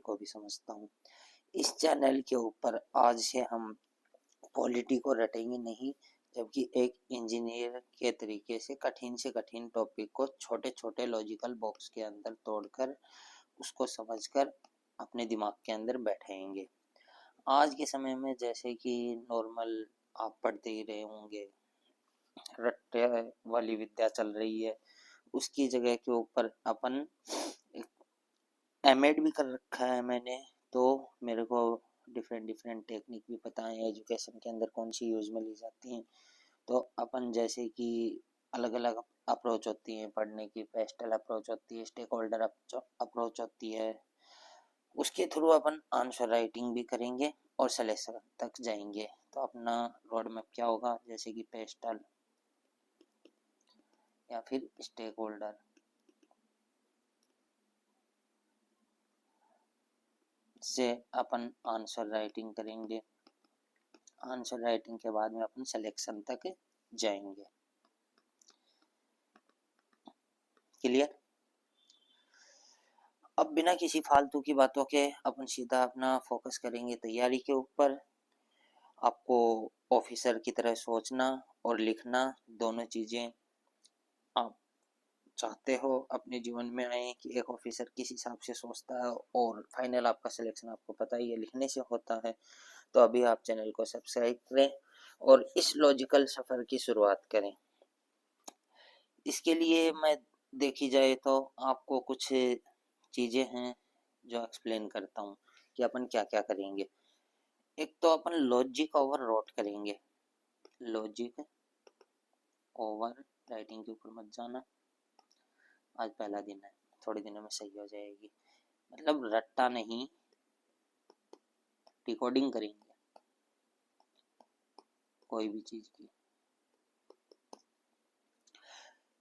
को भी समझता हूँ। इस चैनल के ऊपर आज से हम पॉलिटी को रटेंगे नहीं, जबकि एक इंजीनियर के तरीके से कठिन टॉपिक को छोटे छोटे लॉजिकल बॉक्स के अंदर तोड़कर उसको समझकर अपने दिमाग के अंदर बैठाएंगे। आज के समय में जैसे कि नॉर्मल आप पढ़ते ही रहे होंगे, रट्टे वाली विद्या चल रही है, उसकी जगह के ऊपर अपन एमएड भी कर रखा है मैंने, तो मेरे को डिफरेंट टेक्निक भी पता है एजुकेशन के अंदर कौन सी यूज में ली जाती हैं। तो अपन जैसे कि अलग अलग अप्रोच होती है पढ़ने की, पेस्टल अप्रोच होती है, स्टेक होल्डर अप्रोच होती है, उसके थ्रू अपन आंसर राइटिंग भी करेंगे और सिलेक्शन तक जाएंगे। तो अपना रोड मैप क्या होगा, जैसे कि पेस्टल या फिर स्टेक होल्डर, से अपन आंसर राइटिंग करेंगे। आंसर राइटिंग के बाद में अपन सिलेक्शन तक जाएंगे। क्लियर? अब बिना किसी फालतू की बातों के अपन सीधा अपना फोकस करेंगे तैयारी के ऊपर। आपको ऑफिसर की तरह सोचना और लिखना, दोनों चीजें आप चाहते हो अपने जीवन में आए कि एक ऑफिसर किस हिसाब से सोचता है, और फाइनल आपका सिलेक्शन आपको पता ही है लिखने से होता है। तो अभी आप चैनल को सब्सक्राइब करें और इस लॉजिकल सफर की शुरुआत करें। इसके लिए मैं देखी जाए तो आपको कुछ चीजें हैं जो एक्सप्लेन करता हूँ कि अपन क्या क्या करेंगे। एक तो अपन लॉजिक ओवर रोट करेंगे। लॉजिक ओवर राइटिंग के ऊपर मत जाना, आज पहला दिन है, थोड़े दिनों में सही हो जाएगी। मतलब रट्टा नहीं, डिकोडिंग करेंगे कोई भी चीज की।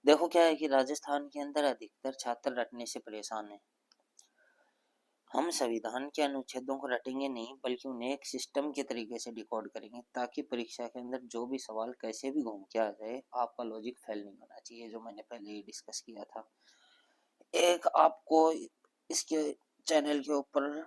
देखो क्या है कि राजस्थान के अंदर अधिकतर छात्र रटने से परेशान हैं। हम संविधान के अनुच्छेदों को रटेंगे नहीं, बल्कि उन्हें एक सिस्टम के तरीके से डिकोड करेंगे, ताकि परीक्षा के अंदर जो भी सवाल कैसे भी घूम के आ जाए, आपका लॉजिक फेल नहीं होना चाहिए, जो मैंने पहले ही डिस्कस किया था। एक आपको इसके चैनल के ऊपर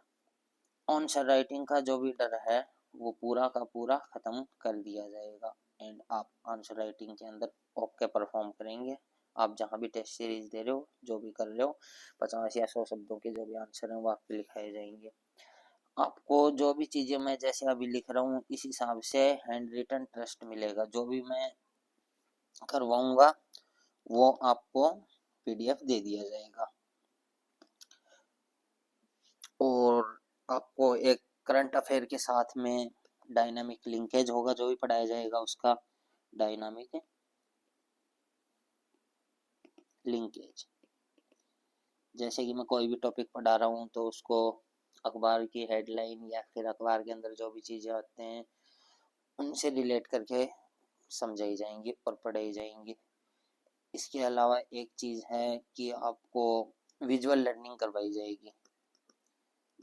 आंसर राइटिंग का जो भी डर है वो पूरा का पूरा खत्म कर दिया जाएगा, एंड आप आंसर राइटिंग के अंदर ओके परफॉर्म करेंगे। आप जहाँ भी टेस्ट सीरीज दे रहे हो, जो भी कर रहे हो, 50 या 100 शब्दों के जो भी आंसर हैं वो आपके लिखाए जाएंगे। आपको जो भी चीजें मैं जैसे अभी लिख रहा हूँ इस हिसाब से हैंड रिटन टेस्ट मिलेगा। जो भी मैं करवाऊंगा वो आपको पीडीएफ दे दिया जाएगा, और आपको एक करंट अफेयर के साथ में डायनामिक लिंकेज होगा, जो भी पढ़ाया जाएगा उसका डायनामिक लिंकेज। जैसे कि मैं कोई भी टॉपिक पढ़ा रहा हूँ तो उसको अखबार की हेडलाइन या फिर अखबार के अंदर जो भी चीज़ें आते हैं उनसे रिलेट करके समझाई जाएंगी और पढ़ाई जाएंगी। इसके अलावा एक चीज़ है कि आपको विजुअल लर्निंग करवाई जाएगी।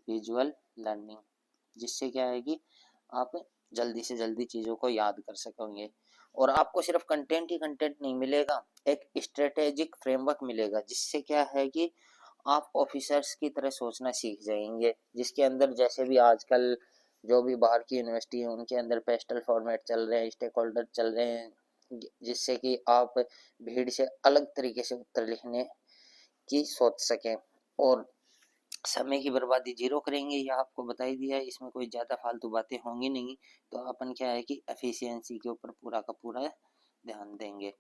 विजुअल लर्निंग, जिससे क्या है कि आप जल्दी से जल्दी चीज़ों को याद कर सकेंगे, और आपको सिर्फ कंटेंट ही कंटेंट नहीं मिलेगा, एक स्ट्रेटेजिक फ्रेमवर्क मिलेगा, जिससे क्या है कि आप ऑफिसर्स की तरह सोचना सीख जाएंगे, जिसके अंदर जैसे भी आजकल जो भी बाहर की यूनिवर्सिटी है उनके अंदर पेस्टल फॉर्मेट चल रहे हैं, स्टेक होल्डर चल रहे हैं, जिससे कि आप भीड़ से अलग तरीके से उत्तर लिखने की सोच सकें और समय की बर्बादी जीरो करेंगे। यह आपको बता ही दिया है, इसमें कोई ज़्यादा फालतू बातें होंगी नहीं। तो अपन क्या है कि एफिशिएंसी के ऊपर पूरा का पूरा ध्यान देंगे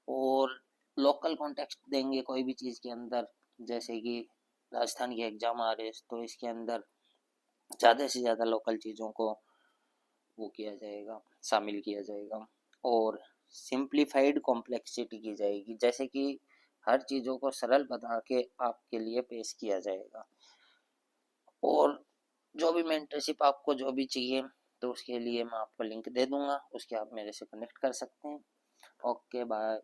और लोकल कॉन्टेक्स्ट देंगे कोई भी चीज़ के अंदर। जैसे कि राजस्थान के एग्जाम आ रहे हैं तो इसके अंदर ज़्यादा से ज़्यादा लोकल चीज़ों को वो किया जाएगा, शामिल किया जाएगा, और सिंप्लीफाइड कॉम्प्लेक्सिटी की जाएगी, जैसे कि हर चीज़ों को सरल बना के आपके लिए पेश किया जाएगा। और जो भी मेंटरशिप आपको जो भी चाहिए तो उसके लिए मैं आपको लिंक दे दूंगा, उसके आप मेरे से कनेक्ट कर सकते हैं। Okay bye.